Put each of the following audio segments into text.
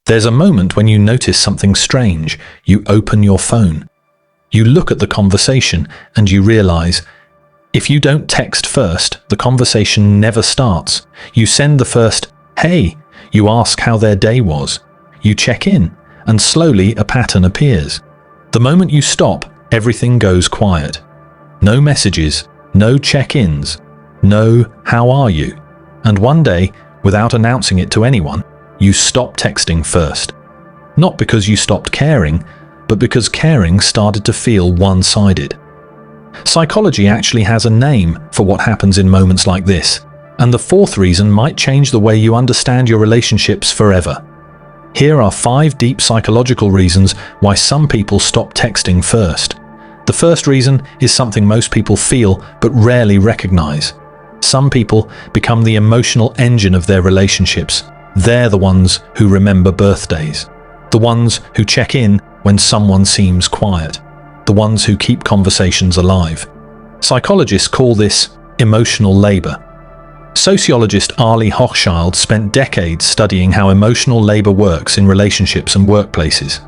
There's a moment when you notice something strange. You open your phone. You look at the conversation and you realize, if you don't text first, the conversation never starts. You send the first, "Hey," you ask how their day was. You check in, and slowly a pattern appears. The moment you stop, everything goes quiet. No messages, no check-ins, no "how are you?" And one day, without announcing it to anyone, you stop texting first. Not because you stopped caring, but because caring started to feel one-sided. Psychology actually has a name for what happens in moments like this, and the fourth reason might change the way you understand your relationships forever. Here are 5 deep psychological reasons why some people stop texting first. The first reason is something most people feel but rarely recognize. Some people become the emotional engine of their relationships. They're the ones who remember birthdays, the ones who check in when someone seems quiet, the ones who keep conversations alive. Psychologists call this emotional labor. Sociologist Arlie Hochschild spent decades studying how emotional labor works in relationships and workplaces.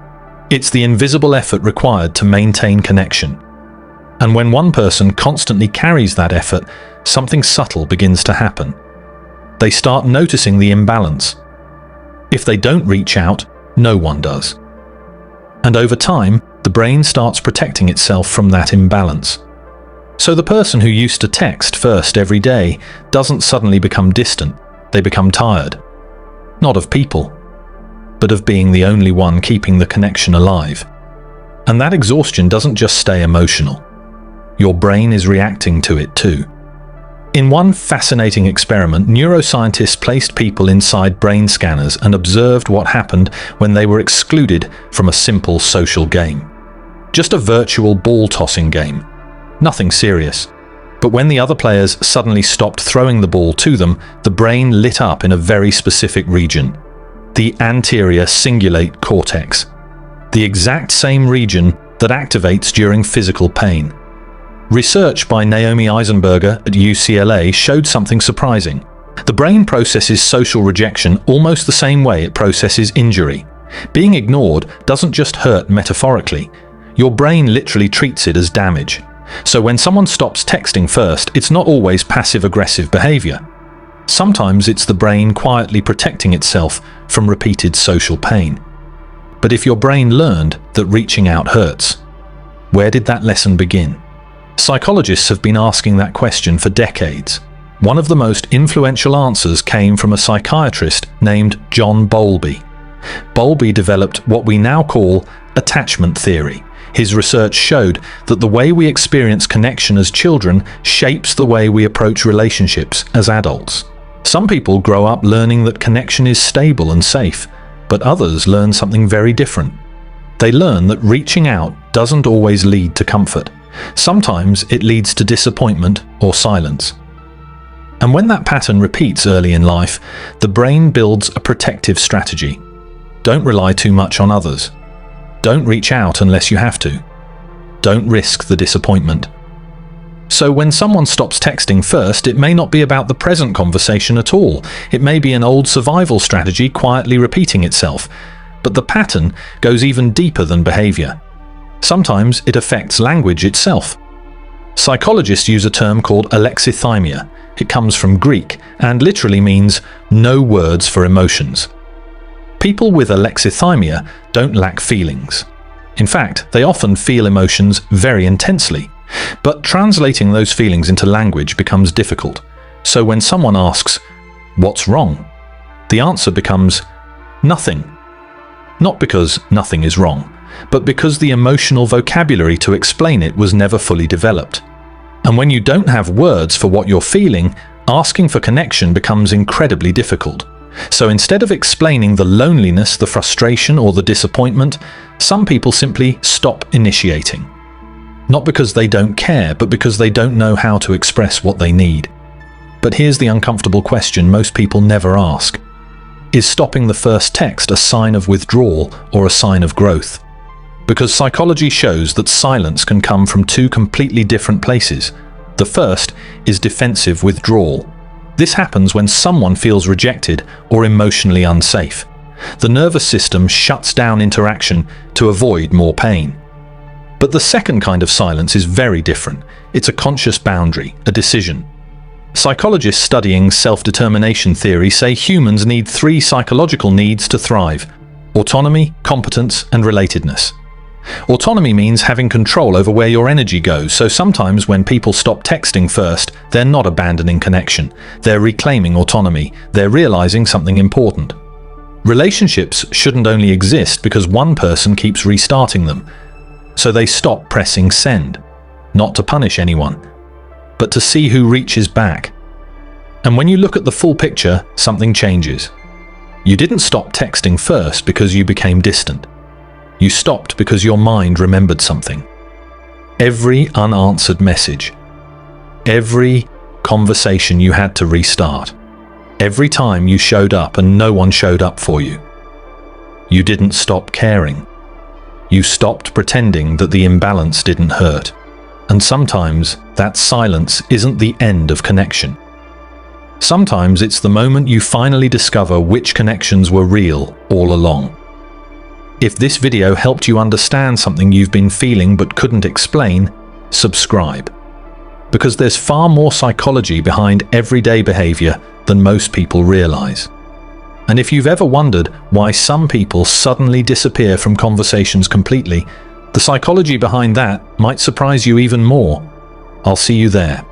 It's the invisible effort required to maintain connection. And when one person constantly carries that effort, something subtle begins to happen. They start noticing the imbalance. If they don't reach out, no one does. And over time, the brain starts protecting itself from that imbalance. So the person who used to text first every day doesn't suddenly become distant, they become tired. Not of people, but of being the only one keeping the connection alive. And that exhaustion doesn't just stay emotional. Your brain is reacting to it too. In one fascinating experiment, neuroscientists placed people inside brain scanners and observed what happened when they were excluded from a simple social game. Just a virtual ball-tossing game. Nothing serious. But when the other players suddenly stopped throwing the ball to them, the brain lit up in a very specific region. The anterior cingulate cortex. The exact same region that activates during physical pain. Research by Naomi Eisenberger at UCLA showed something surprising. The brain processes social rejection almost the same way it processes injury. Being ignored doesn't just hurt metaphorically. Your brain literally treats it as damage. So when someone stops texting first, it's not always passive-aggressive behavior. Sometimes it's the brain quietly protecting itself from repeated social pain. But if your brain learned that reaching out hurts, where did that lesson begin? Psychologists have been asking that question for decades. One of the most influential answers came from a psychiatrist named John Bowlby. Bowlby developed what we now call attachment theory. His research showed that the way we experience connection as children shapes the way we approach relationships as adults. Some people grow up learning that connection is stable and safe, but others learn something very different. They learn that reaching out doesn't always lead to comfort. Sometimes it leads to disappointment or silence. And when that pattern repeats early in life, the brain builds a protective strategy. Don't rely too much on others. Don't reach out unless you have to. Don't risk the disappointment. So when someone stops texting first, it may not be about the present conversation at all. It may be an old survival strategy quietly repeating itself. But the pattern goes even deeper than behavior. Sometimes it affects language itself. Psychologists use a term called Alexithymia. It comes from Greek and literally means no words for emotions. People with alexithymia don't lack feelings. In fact, they often feel emotions very intensely. But translating those feelings into language becomes difficult. So when someone asks, "What's wrong?" the answer becomes, "Nothing." Not because nothing is wrong, but because the emotional vocabulary to explain it was never fully developed. And when you don't have words for what you're feeling, asking for connection becomes incredibly difficult. So instead of explaining the loneliness, the frustration, or the disappointment, some people simply stop initiating. Not because they don't care, but because they don't know how to express what they need. But here's the uncomfortable question most people never ask. Is stopping the first text a sign of withdrawal or a sign of growth? Because psychology shows that silence can come from 2 completely different places. The first is defensive withdrawal. This happens when someone feels rejected or emotionally unsafe. The nervous system shuts down interaction to avoid more pain. But the second kind of silence is very different. It's a conscious boundary, a decision. Psychologists studying self-determination theory say humans need 3 psychological needs to thrive: autonomy, competence, and relatedness. Autonomy means having control over where your energy goes, so sometimes when people stop texting first, they're not abandoning connection. They're reclaiming autonomy. They're realizing something important. Relationships shouldn't only exist because one person keeps restarting them. So they stop pressing send, not to punish anyone, but to see who reaches back. And when you look at the full picture, something changes. You didn't stop texting first because you became distant. You stopped because your mind remembered something. Every unanswered message, every conversation you had to restart, every time you showed up and no one showed up for you. You didn't stop caring. You stopped pretending that the imbalance didn't hurt. And sometimes that silence isn't the end of connection. Sometimes it's the moment you finally discover which connections were real all along. If this video helped you understand something you've been feeling but couldn't explain, subscribe. Because there's far more psychology behind everyday behavior than most people realize. And if you've ever wondered why some people suddenly disappear from conversations completely, the psychology behind that might surprise you even more. I'll see you there.